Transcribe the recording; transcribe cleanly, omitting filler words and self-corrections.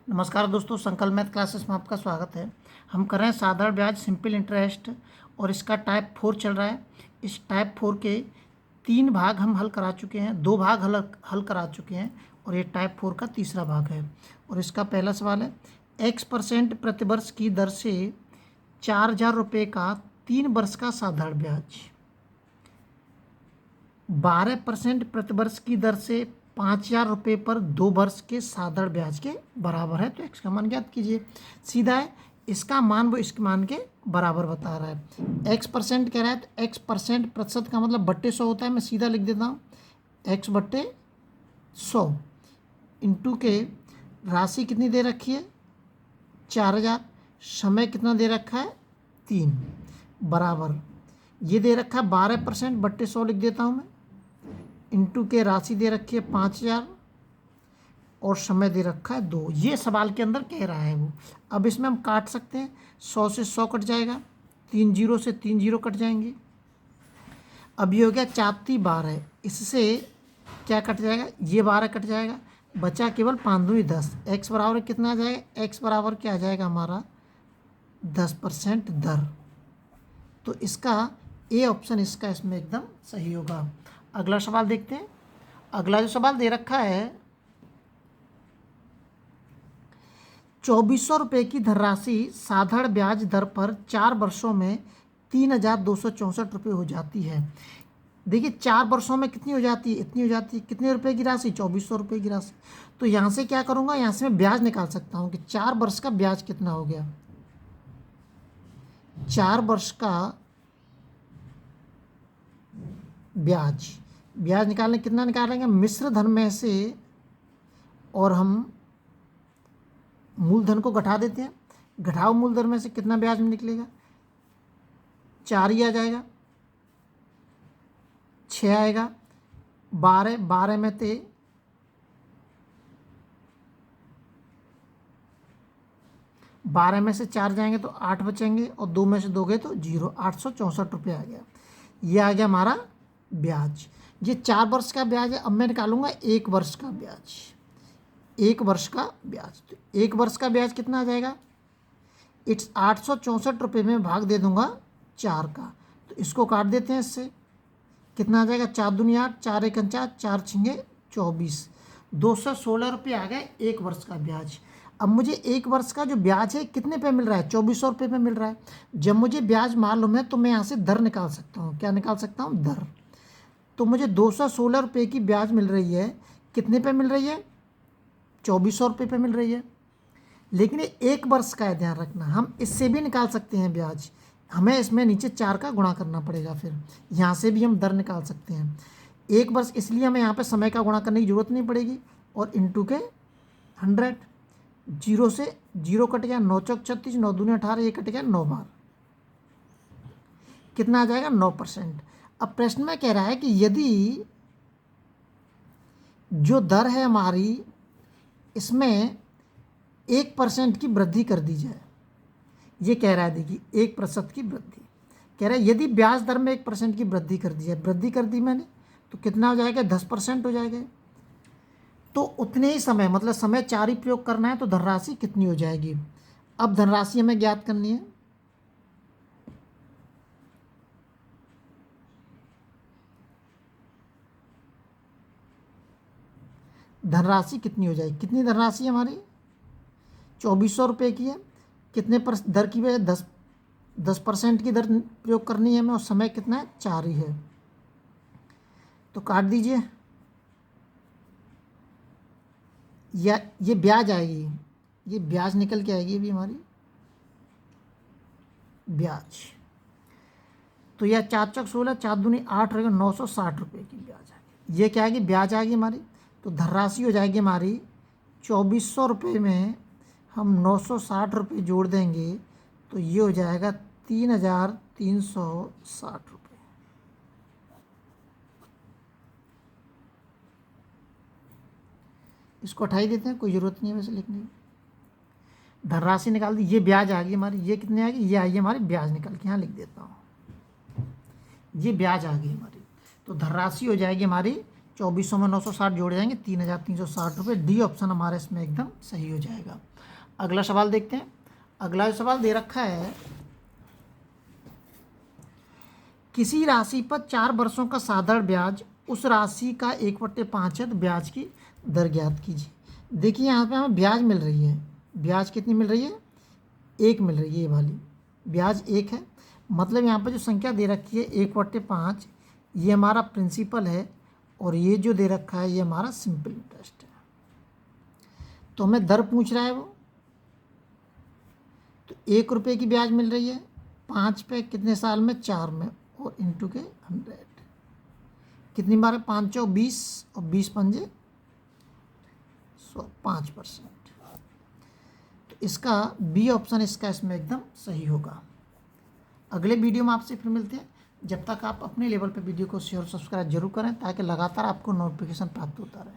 नमस्कार दोस्तों, संकल्प मैथ क्लासेस में आपका स्वागत है। हम कर रहे हैं साधारण ब्याज सिंपल इंटरेस्ट और इसका टाइप 4 चल रहा है। इस टाइप 4 के 3 भाग हम हल करा चुके हैं, 2 भाग हल करा चुके हैं और ये टाइप 4 का तीसरा भाग है। और इसका पहला सवाल है, x% प्रतिवर्ष की दर से 4,000 रुपये का 3 वर्ष का साधारण ब्याज 12% प्रतिवर्ष की दर से 5,000 रुपये पर 2 वर्ष के साधारण ब्याज के बराबर है। तो एक्स का मान ज्ञात कीजिए। सीधा है, इसका मान वो इसके मान के बराबर बता रहा है। एक्स परसेंट कह रहा है तो एक्स परसेंट प्रतिशत का मतलब बट्टे 100 होता है। मैं सीधा लिख देता हूँ एक्स बट्टे 100 इंटू के राशि कितनी दे रखी है 4,000, समय कितना दे रखा है 3 बराबर ये दे रखा है 12% बट्टे 100 लिख देता हूँ मैं, इंटू के राशि दे रखी है 5,000 और समय दे रखा है 2। ये सवाल के अंदर कह रहा है वो। अब इसमें हम काट सकते हैं, 100 से 100 कट जाएगा, 3 जीरो से 3 जीरो कट जाएंगे। अब ये हो गया 4 12, इससे क्या कट जाएगा, ये 12 कट जाएगा, बचा केवल 5 दूनी 10। एक्स बराबर कितना आ जाएगा, एक्स बराबर क्या आ जाएगा हमारा 10% दर। तो इसका ए ऑप्शन इसका इसमें एकदम सही होगा। अगला सवाल देखते हैं। अगला जो सवाल दे रखा है, 2,400 रुपये की धनराशि साधारण ब्याज दर पर 4 वर्षों में 3,264 रुपये हो जाती है। देखिए 4 वर्षों में कितनी हो जाती है, इतनी हो जाती है। कितने रुपए की राशि, 2,400 रुपये की राशि। तो यहाँ से क्या करूँगा, यहाँ से मैं ब्याज निकाल सकता हूँ कि 4 वर्ष का ब्याज कितना हो गया। 4 वर्ष का ब्याज निकालने कितना निकालेंगे, मिश्र धन में से, और हम मूलधन को घटा देते हैं। घटाओ मूलधन में से कितना ब्याज में निकलेगा, 4 ही आ जाएगा, 6 आएगा, 12 में से 12 में से 4 जाएंगे तो 8 बचेंगे और 2 में से 2 गए तो 0। 864 रुपये आ गया। ये आ गया हमारा ब्याज। ये 4 वर्ष का ब्याज है। अब मैं निकालूंगा 1 वर्ष का ब्याज। 1 वर्ष का ब्याज, तो 1 वर्ष का ब्याज कितना आ जाएगा, इट्स 864 रुपये में भाग दे दूंगा 4 का, तो इसको काट देते हैं इससे। कितना आ जाएगा, 4 दूनी 8, 4 एक 4, 4 छिंगे 24, 216 रुपये आ गए 1 वर्ष का ब्याज। अब मुझे 1 वर्ष का जो ब्याज है कितने पे मिल रहा है, 2,400 रुपये पे मिल रहा है। जब मुझे ब्याज मालूम है तो मैं यहाँ से दर निकाल सकता हूँ। क्या निकाल सकता हूँ, दर। तो मुझे 216 रुपये की ब्याज मिल रही है, कितने पे मिल रही है, 2,400 रुपये पे मिल रही है। लेकिन ये 1 वर्ष का है, ध्यान रखना। हम इससे भी निकाल सकते हैं ब्याज, हमें इसमें नीचे 4 का गुणा करना पड़ेगा। फिर यहाँ से भी हम दर निकाल सकते हैं। 1 वर्ष, इसलिए हमें यहाँ पे समय का गुणा करने की ज़रूरत नहीं पड़ेगी। और इंटू के 100, 0 से 0 कट गया, 9 चौक 36, 9 दूनी 18, ये कट गया 9 बार, कितना आ जाएगा 9%। अब प्रश्न में कह रहा है कि यदि जो दर है हमारी इसमें 1% की वृद्धि कर दी जाए, ये कह रहा है, देखिए 1% की वृद्धि कह रहा है। यदि ब्याज दर में 1% की वृद्धि कर दी जाए, वृद्धि कर दी मैंने, तो कितना हो जाएगा, 10% हो जाएगा। तो उतने ही समय, मतलब समय 4 ही प्रयोग करना है, तो धनराशि कितनी हो जाएगी। अब धनराशि हमें ज्ञात करनी है। धनराशि कितनी हो जाएगी, कितनी धनराशि हमारी 2,400 रुपये की है। कितने पर दर की है, 10% की दर प्रयोग करनी है हमें, और समय कितना है, 4 ही है। तो काट दीजिए, या ये ब्याज आएगी, ये ब्याज निकल के आएगी भी हमारी ब्याज। तो यह 4 चौक 16, 4 दूनी 8 रहेगा, 960 रुपये की ब्याज आएगी। ये क्या आएगी, ब्याज आएगी हमारी। तो धनराशि हो जाएगी हमारी 2,400 रुपये में हम 960 रुपये जोड़ देंगे, तो ये हो जाएगा 3,360 रुपये। इसको हटाई देते हैं, कोई ज़रूरत नहीं है वैसे लिखने की। धनराशि निकाल दी, ये ब्याज आ गई हमारी। ये कितने आ गई, ये आई हमारी ब्याज निकल के, यहाँ लिख देता हूँ, ये ब्याज आ गई हमारी। तो धनराशि हो जाएगी हमारी 2400 में 960 जोड़े जाएंगे 3360 रुपये। डी ऑप्शन हमारा इसमें एकदम सही हो जाएगा। अगला सवाल देखते हैं। अगला सवाल दे रखा है, किसी राशि पर 4 वर्षों का साधारण ब्याज, उस राशि का 1/5 ब्याज की दर ज्ञात कीजिए। देखिए यहाँ पे हमें ब्याज मिल रही है, ब्याज कितनी मिल रही है, 1 मिल रही है, ये वाली ब्याज 1 है। मतलब यहाँ पर जो संख्या दे रखी है 1/5, ये हमारा प्रिंसिपल है और ये जो दे रखा है ये हमारा सिंपल इंटरेस्ट है। तो हमें दर पूछ रहा है वो, तो 1 रुपये की ब्याज मिल रही है 5 पे, कितने साल में, 4 में, और इंटू के 100 कितनी बार है, 5 चौ 20 और 20 पंजे 5%। तो इसका बी ऑप्शन इसका इसमें एकदम सही होगा। अगले वीडियो में आपसे फिर मिलते हैं। जब तक आप अपने लेवल पे वीडियो को शेयर और सब्सक्राइब जरूर करें ताकि लगातार आपको नोटिफिकेशन प्राप्त होता रहे।